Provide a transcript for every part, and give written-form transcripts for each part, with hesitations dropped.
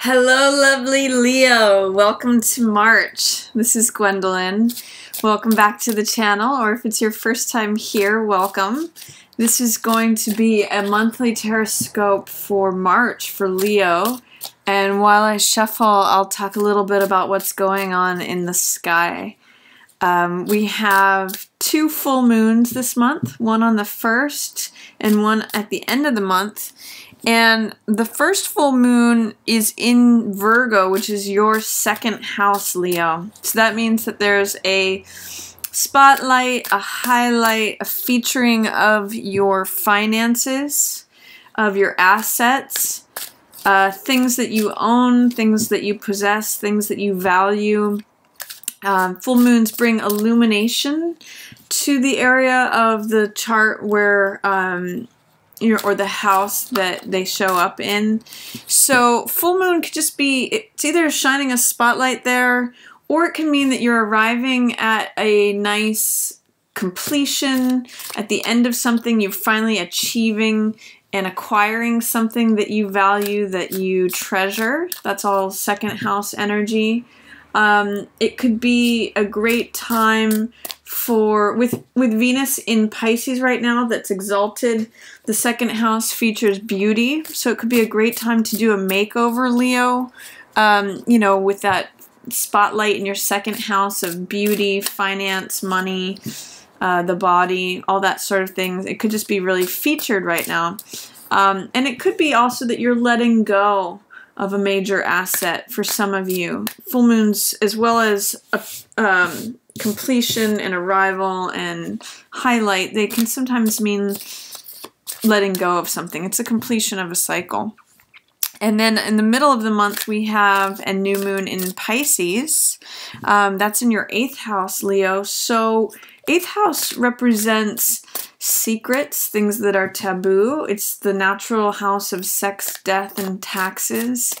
Hello, lovely Leo. Welcome to March. This is Gwendolyn. Welcome back to the channel, or if it's your first time here, welcome. This is going to be a monthly Tarotscope for March for Leo. And while I shuffle, I'll talk a little bit about what's going on in the sky. We have two full moons this month, one on the 1st and one at the end of the month. And the first full moon is in Virgo, which is your second house, Leo. So that means that there's a spotlight, a highlight, a featuring of your finances, of your assets, things that you own, things that you possess, things that you value. Full moons bring illumination to the area of the chart where or the house that they show up in. So full moon could just be, it's either shining a spotlight there, or it can mean that you're arriving at a nice completion at the end of something. You're finally achieving and acquiring something that you value, that you treasure. That's all second house energy. It could be a great time for, with Venus in Pisces right now that's exalted, the second house features beauty, so it could be a great time to do a makeover, Leo, you know, with that spotlight in your second house of beauty, finance, money, the body, all that sort of things. It could just be really featured right now. And it could be also that you're letting go of a major asset for some of you. Full moons, as well as a completion and arrival and highlight, they can sometimes mean letting go of something. It's a completion of a cycle. And then in the middle of the month, we have a new moon in Pisces. That's in your 8th house, Leo. So 8th house represents secrets, things that are taboo. It's the natural house of sex, death, and taxes.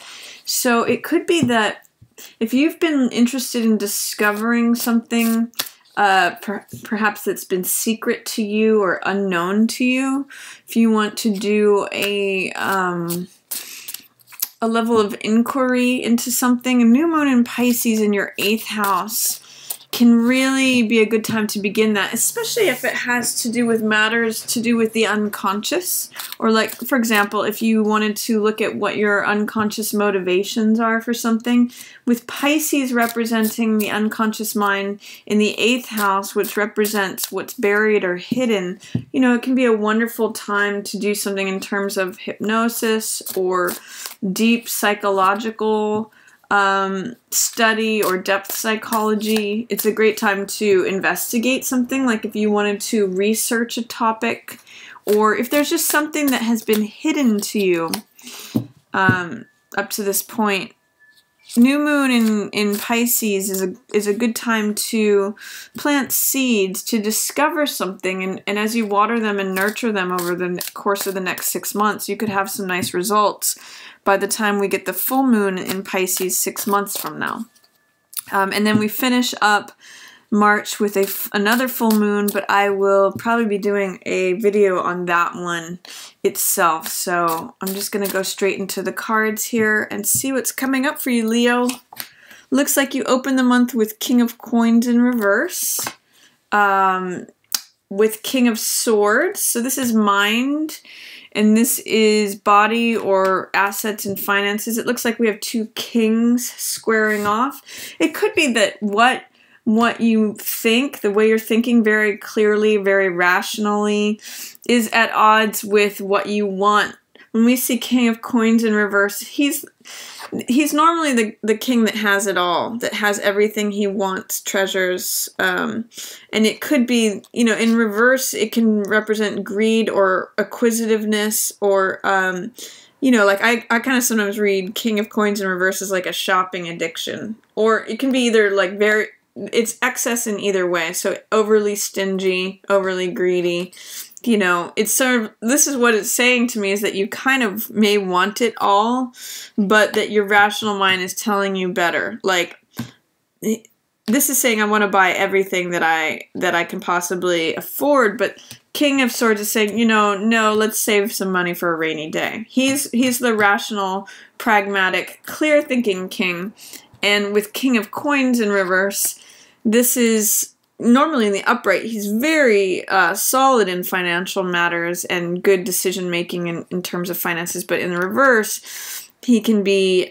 So it could be that if you've been interested in discovering something, perhaps that's been secret to you or unknown to you, if you want to do a level of inquiry into something, a new moon in Pisces in your 8th house can really be a good time to begin that, especially if it has to do with matters to do with the unconscious. Or like, for example, if you wanted to look at what your unconscious motivations are for something, with Pisces representing the unconscious mind in the 8th house, which represents what's buried or hidden, you know, it can be a wonderful time to do something in terms of hypnosis or deep psychological study or depth psychology. It's a great time to investigate something, like if you wanted to research a topic, or if there's just something that has been hidden to you up to this point. New moon in Pisces is a good time to plant seeds, to discover something, and as you water them and nurture them over the course of the next 6 months, you could have some nice results by the time we get the full moon in Pisces 6 months from now. And then we finish up March with another full moon, but I will probably be doing a video on that one itself. So I'm just going to go straight into the cards here and see what's coming up for you, Leo. Looks like you open the month with King of Coins in reverse, with King of Swords. So this is mind, and this is body or assets and finances. It looks like we have two kings squaring off. It could be that what you think, the way you're thinking very clearly, very rationally, is at odds with what you want. When we see King of Coins in reverse, he's normally the king that has it all, that has everything he wants, treasures, and it could be, you know, in reverse, it can represent greed or acquisitiveness, or, you know, like I kind of sometimes read King of Coins in reverse as like a shopping addiction, or it can be either like it's excess in either way, so overly stingy, overly greedy. You know, it's sort of, this is what it's saying to me, is that you kind of may want it all, but that your rational mind is telling you better. Like, this is saying I want to buy everything that I can possibly afford, but King of Swords is saying, you know, no, let's save some money for a rainy day. He's the rational, pragmatic, clear-thinking king. And with King of Coins in reverse, this is normally in the upright. He's very solid in financial matters and good decision-making in terms of finances. But in the reverse, he can be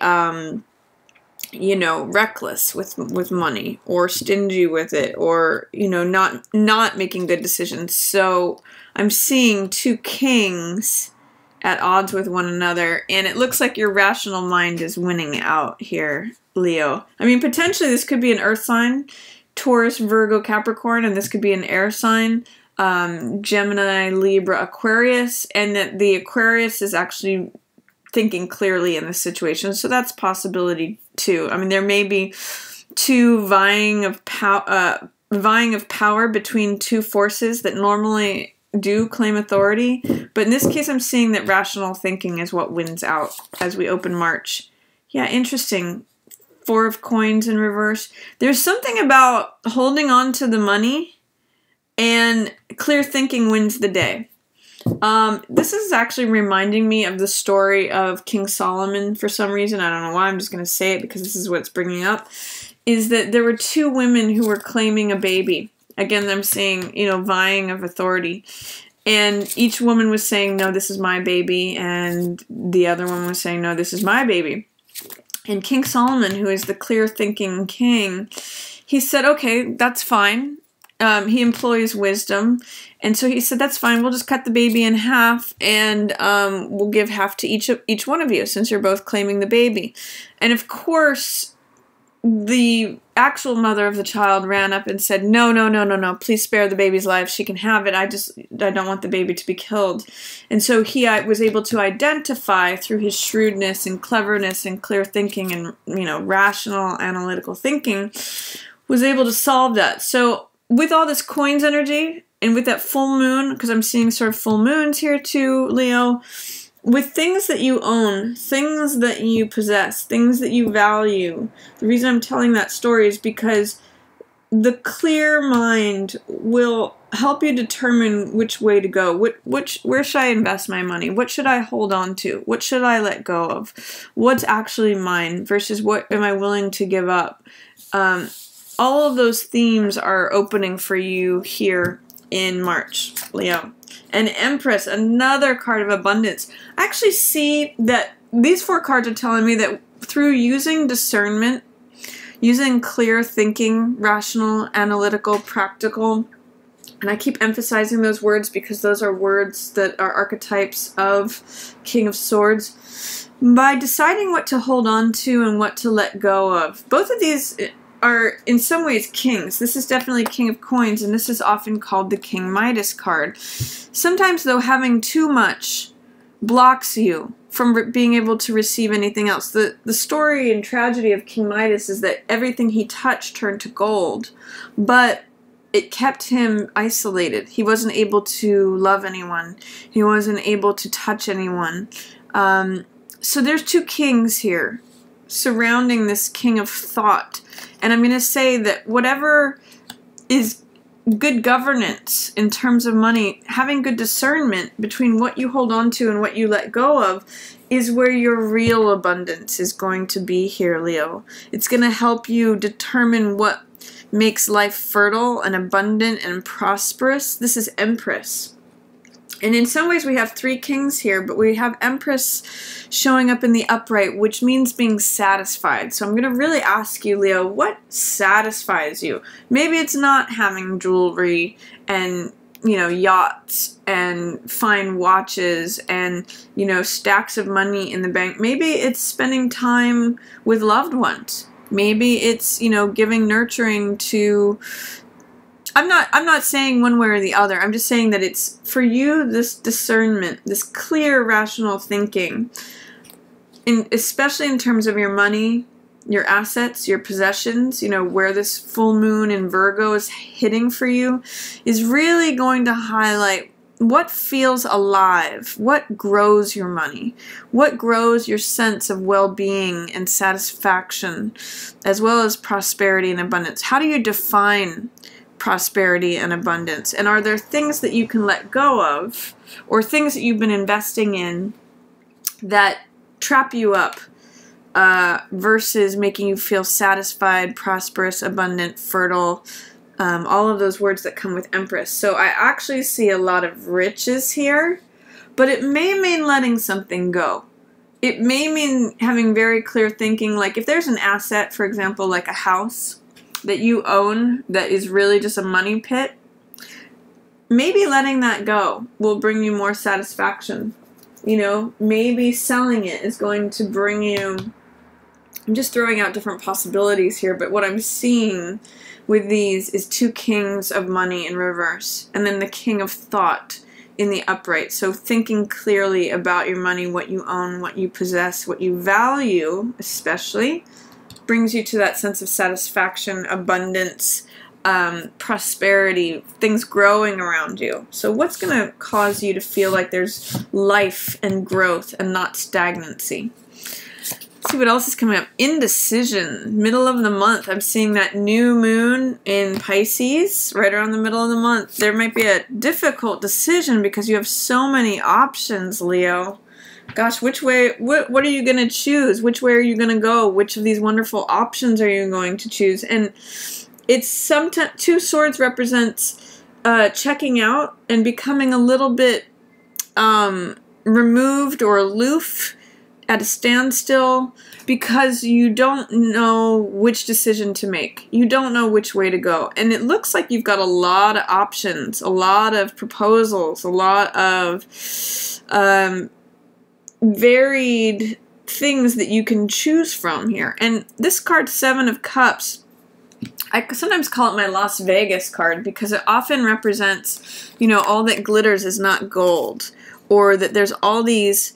you know, reckless with money, or stingy with it, or, you know, not making good decisions. So I'm seeing two kings at odds with one another, and it looks like your rational mind is winning out here, Leo. I mean, potentially this could be an earth sign, Taurus, Virgo, Capricorn, and this could be an air sign, Gemini, Libra, Aquarius, and that the Aquarius is actually thinking clearly in this situation. So that's a possibility too. I mean, there may be two vying of power between two forces that normally do claim authority. But in this case, I'm seeing that rational thinking is what wins out as we open March. Yeah, interesting. Four of Coins in reverse. There's something about holding on to the money, and clear thinking wins the day. This is actually reminding me of the story of King Solomon for some reason. I don't know why. I'm just going to say it because this is what it's bringing up. Is that there were two women who were claiming a baby. Again, I'm saying, you know, vying of authority. And each woman was saying, no, this is my baby. And the other one was saying, no, this is my baby. And King Solomon, who is the clear-thinking king, he said, okay, that's fine. He employs wisdom. And so he said, that's fine, we'll just cut the baby in half, and we'll give half to each one of you, since you're both claiming the baby. And of course, the actual mother of the child ran up and said, no, no, no, no, no, please spare the baby's life. She can have it. I don't want the baby to be killed. And so he was able to identify through his shrewdness and cleverness and clear thinking and, you know, rational, analytical thinking, was able to solve that. So with all this coins energy, and with that full moon, because I'm seeing sort of full moons here too, Leo, with things that you own, things that you possess, things that you value, the reason I'm telling that story is because the clear mind will help you determine which way to go. Where should I invest my money? What should I hold on to? What should I let go of? What's actually mine versus what am I willing to give up? All of those themes are opening for you here in March, Leo. And Empress, another card of abundance. I actually see that these four cards are telling me that through using discernment, using clear thinking, rational, analytical, practical, and I keep emphasizing those words because those are words that are archetypes of King of Swords, by deciding what to hold on to and what to let go of. Both of these are in some ways kings. This is definitely King of Coins, and this is often called the King Midas card. Sometimes, though, having too much blocks you from being able to receive anything else. The story and tragedy of King Midas is that everything he touched turned to gold, but it kept him isolated. He wasn't able to love anyone. He wasn't able to touch anyone. So there's two kings here surrounding this king of thought. And I'm going to say that whatever is good governance in terms of money, having good discernment between what you hold on to and what you let go of, is where your real abundance is going to be here, Leo. It's going to help you determine what makes life fertile and abundant and prosperous. This is Empress. And in some ways we have three kings here, but we have Empress showing up in the upright, which means being satisfied. So I'm going to really ask you, Leo, what satisfies you? Maybe it's not having jewelry and, you know, yachts and fine watches and, you know, stacks of money in the bank. Maybe it's spending time with loved ones. Maybe it's, you know, giving nurturing to... I'm not saying one way or the other. I'm just saying that it's, for you, this discernment, this clear, rational thinking, especially in terms of your money, your assets, your possessions, you know, where this full moon in Virgo is hitting for you, is really going to highlight what feels alive, what grows your money, what grows your sense of well-being and satisfaction, as well as prosperity and abundance. How do you define prosperity and abundance? And are there things that you can let go of, or things that you've been investing in that trap you up versus making you feel satisfied, prosperous, abundant, fertile, all of those words that come with Empress. So I actually see a lot of riches here, but it may mean letting something go. It may mean having very clear thinking, like if there's an asset, for example, like a house that you own that is really just a money pit, maybe letting that go will bring you more satisfaction. You know, maybe selling it is going to bring you, I'm just throwing out different possibilities here, but what I'm seeing with these is 2 kings of money in reverse, and then the king of thought in the upright. So thinking clearly about your money, what you own, what you possess, what you value especially, brings you to that sense of satisfaction, abundance, prosperity, things growing around you. So what's going to cause you to feel like there's life and growth and not stagnancy? Let's see what else is coming up. Indecision, middle of the month. I'm seeing that new moon in Pisces right around the middle of the month. There might be a difficult decision because you have so many options, Leo. Gosh, which way, what are you going to choose? Which way are you going to go? Which of these wonderful options are you going to choose? And it's sometimes, 2 swords represents checking out and becoming a little bit removed or aloof, at a standstill, because you don't know which decision to make. You don't know which way to go. And it looks like you've got a lot of options, a lot of proposals, a lot of varied things that you can choose from here. And this card, 7 of Cups, I sometimes call it my Las Vegas card because it often represents, you know, all that glitters is not gold, or that there's all these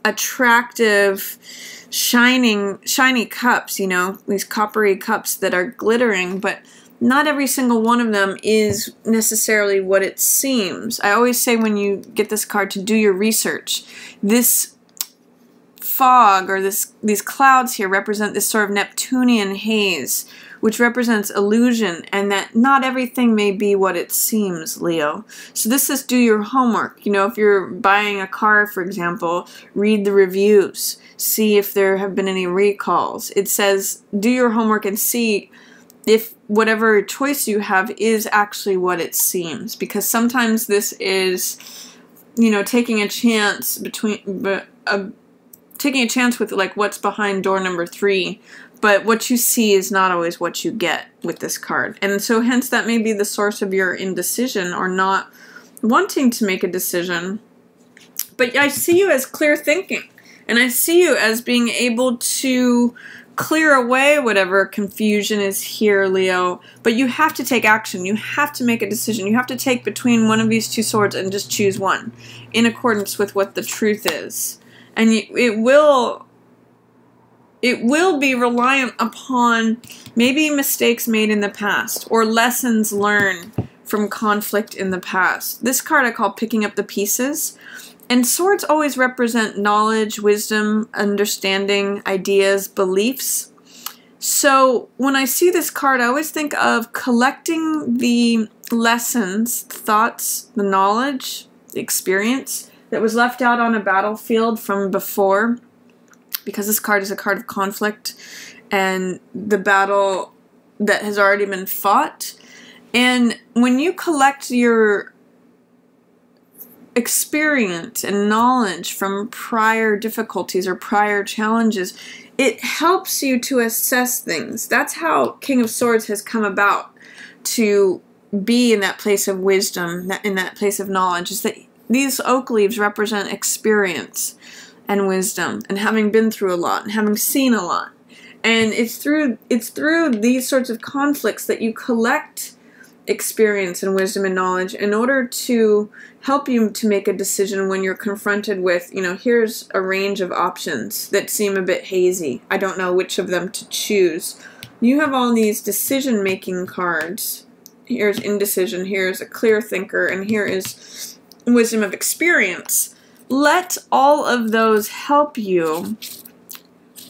attractive, shiny cups, you know, these coppery cups that are glittering, but not every single one of them is necessarily what it seems. I always say when you get this card to do your research. This fog or these clouds here represent this sort of Neptunian haze, which represents illusion, and that not everything may be what it seems, Leo. So this is do your homework. You know, if you're buying a car, for example, read the reviews, see if there have been any recalls. It says do your homework and see if whatever choice you have is actually what it seems, because sometimes this is, you know, taking a chance taking a chance with like what's behind door number 3. But what you see is not always what you get with this card. And so hence that may be the source of your indecision or not wanting to make a decision. But I see you as clear thinking. And I see you as being able to clear away whatever confusion is here, Leo. But you have to take action. You have to make a decision. You have to take between one of these 2 swords and just choose one in accordance with what the truth is. And it will be reliant upon maybe mistakes made in the past or lessons learned from conflict in the past. This card I call picking up the pieces. And swords always represent knowledge, wisdom, understanding, ideas, beliefs. So when I see this card, I always think of collecting the lessons, thoughts, the knowledge, the experience that was left out on a battlefield from before, because this card is a card of conflict and the battle that has already been fought. And when you collect your experience and knowledge from prior difficulties or prior challenges, it helps you to assess things. That's how King of Swords has come about, to be in that place of wisdom, in that place of knowledge, is that these oak leaves represent experience and wisdom, and having been through a lot, and having seen a lot. And it's through these sorts of conflicts that you collect experience and wisdom and knowledge in order to help you to make a decision when you're confronted with, you know, here's a range of options that seem a bit hazy. I don't know which of them to choose. You have all these decision-making cards. Here's indecision, here's a clear thinker, and here is wisdom of experience. Let all of those help you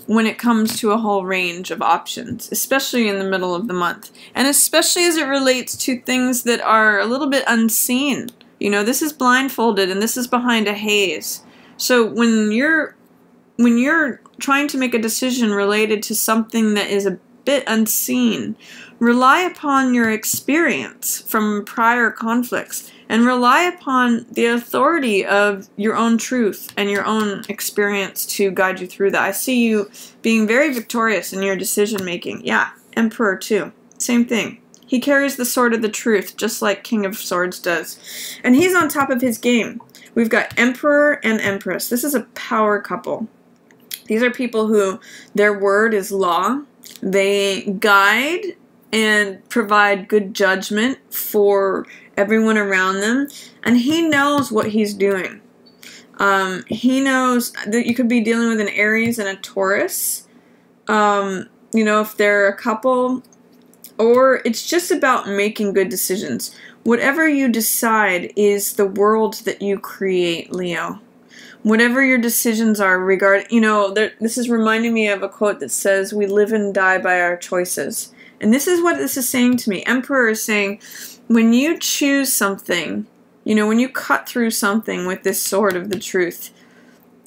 when it comes to a whole range of options, especially in the middle of the month. And especially as it relates to things that are a little bit unseen. You know, this is blindfolded and this is behind a haze. So when you're trying to make a decision related to something that is a bit unseen, rely upon your experience from prior conflicts and rely upon the authority of your own truth and your own experience to guide you through that. I see you being very victorious in your decision making. Yeah, Emperor too. Same thing. He carries the sword of the truth, just like King of Swords does. And he's on top of his game. We've got Emperor and Empress. This is a power couple. These are people who their word is law. They guide and provide good judgment for everyone around them. And he knows what he's doing. He knows that you could be dealing with an Aries and a Taurus. You know, if they're a couple. Or it's just about making good decisions. Whatever you decide is the world that you create, Leo. Whatever your decisions are regarding, you know, this is reminding me of a quote that says, we live and die by our choices. And this is what this is saying to me. Emperor is saying, when you choose something, you know, when you cut through something with this sword of the truth,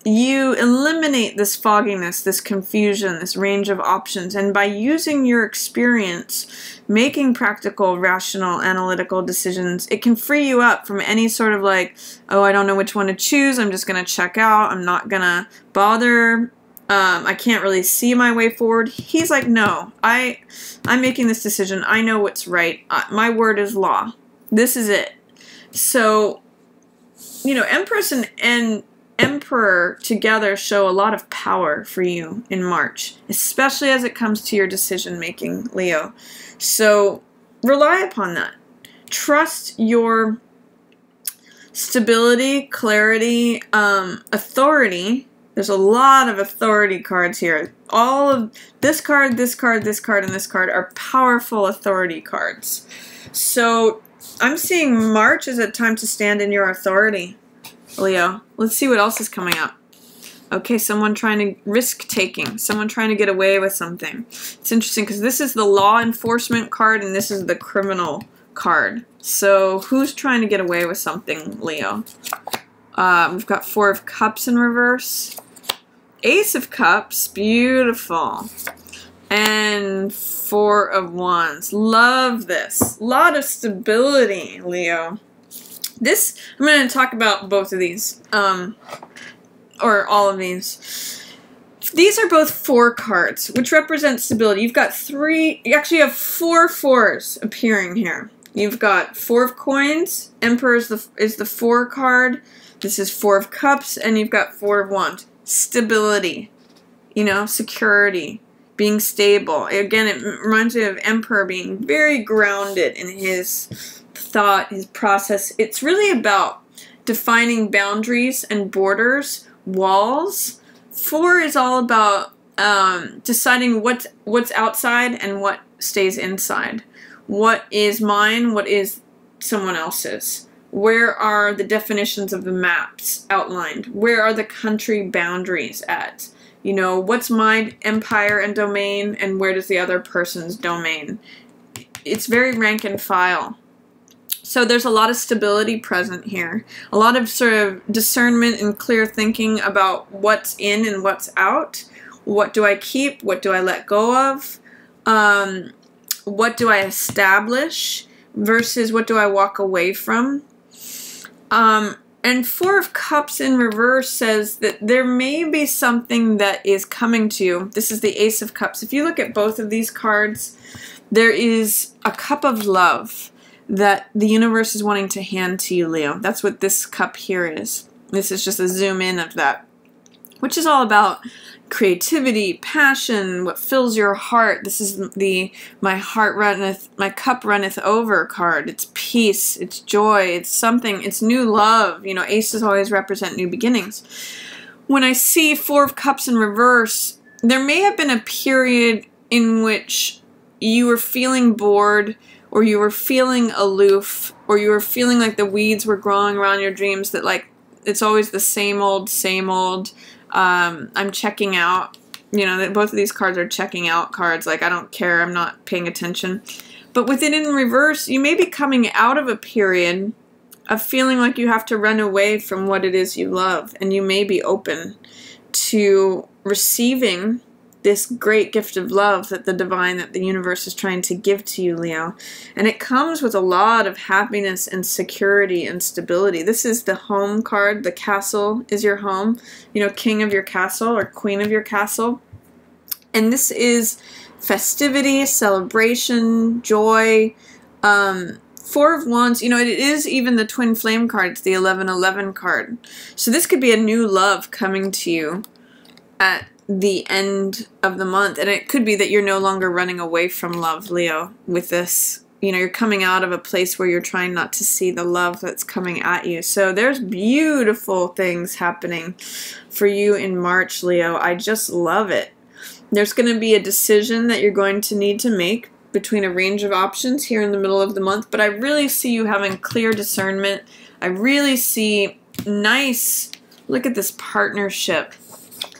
you eliminate this fogginess, this confusion, this range of options. And by using your experience, making practical, rational, analytical decisions, it can free you up from any sort of like, oh, I don't know which one to choose. I'm just going to check out. I'm not going to bother. I can't really see my way forward. He's like, no, I'm making this decision. I know what's right. My word is law. This is it. So, you know, Empress and Emperor together show a lot of power for you in March, especially as it comes to your decision making, Leo. So rely upon that. Trust your stability, clarity, authority. There's a lot of authority cards here. All of this card, this card, this card, and this card are powerful authority cards. So I'm seeing March as a time to stand in your authority, Leo. Let's see what else is coming up. Okay, someone trying to risk-taking. Someone trying to get away with something. It's interesting because this is the law enforcement card and this is the criminal card. So who's trying to get away with something, Leo? We've got Four of Cups in reverse. Ace of Cups. Beautiful. And Four of Wands. Love this. Lot of stability, Leo. This, I'm going to talk about both of these, or all of these. These are both 4 cards, which represent stability. You've got 3, you actually have 4 fours appearing here. You've got 4 of Coins, Emperor is the 4 card, this is 4 of Cups, and you've got 4 of Wands. Stability, you know, security, being stable. Again, it reminds me of Emperor being very grounded in his thought, his process. It's really about defining boundaries and borders, walls. 4 is all about deciding what's outside and what stays inside. What is mine? What is someone else's? Where are the definitions of the maps outlined? Where are the country boundaries at? You know, what's my empire and domain, and where does the other person's domain? It's very rank and file. So there's a lot of stability present here. A lot of sort of discernment and clear thinking about what's in and what's out. What do I keep? What do I let go of? What do I establish versus what do I walk away from? And 4 of Cups in reverse says that there may be something that is coming to you. This is the Ace of Cups. If you look at both of these cards, there is a cup of love that the universe is wanting to hand to you, Leo. That's what this cup here is. This is just a zoom in of that, which is all about creativity, passion, what fills your heart. This is the my cup runneth over card. It's peace, it's joy, it's something, it's new love. You know, aces always represent new beginnings. When I see 4 of Cups in reverse, there may have been a period in which you were feeling bored, or you were feeling aloof, or you were feeling like the weeds were growing around your dreams, that like it's always the same old, I'm checking out. You know, that both of these cards are checking out cards, like I don't care, I'm not paying attention. But with it in reverse, you may be coming out of a period of feeling like you have to run away from what it is you love, and you may be open to receiving this great gift of love that the divine, that the universe is trying to give to you, Leo. And it comes with a lot of happiness and security and stability. This is the home card. The castle is your home. You know, king of your castle or queen of your castle. And this is festivity, celebration, joy. Four of Wands, you know, it is even the twin flame card. It's the 1111 card. So this could be a new love coming to you at the end of the month. And it could be that you're no longer running away from love, Leo, with this. You know, you're coming out of a place where you're trying not to see the love that's coming at you. So there's beautiful things happening for you in March, Leo. I just love it. There's going to be a decision that you're going to need to make between a range of options here in the middle of the month, but I really see you having clear discernment. I really see nice, look at this partnership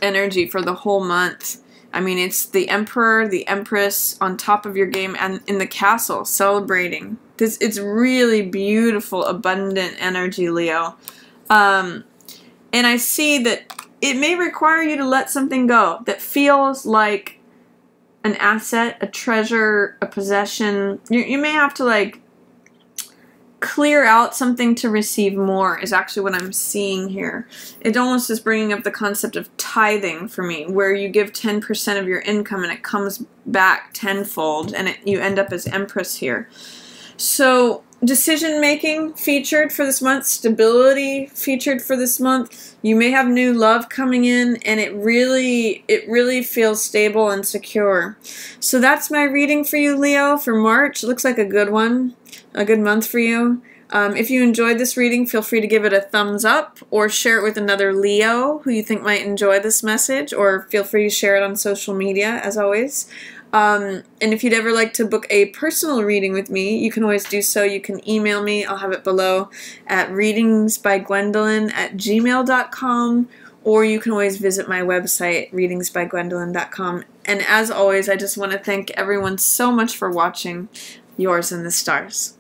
energy for the whole month. I mean, it's the Emperor, the Empress on top of your game, and in the castle celebrating. It's really beautiful, abundant energy, Leo. And I see that it may require you to let something go that feels like an asset, a treasure, a possession. You may have to like clear out something to receive more is actually what I'm seeing here. It almost is bringing up the concept of tithing for me, where you give 10% of your income and it comes back tenfold, and you end up as Empress here. So decision making featured for this month, stability featured for this month. You may have new love coming in, and it really feels stable and secure. So that's my reading for you, Leo, for March. It looks like a good one, a good month for you. If you enjoyed this reading, feel free to give it a thumbs up or share it with another Leo who you think might enjoy this message, or feel free to share it on social media, as always. And if you'd ever like to book a personal reading with me, you can always do so. You can email me. I'll have it below at readingsbygwendolyn@gmail.com, or you can always visit my website, readingsbygwendolyn.com. And as always, I just want to thank everyone so much for watching. Yours in the stars.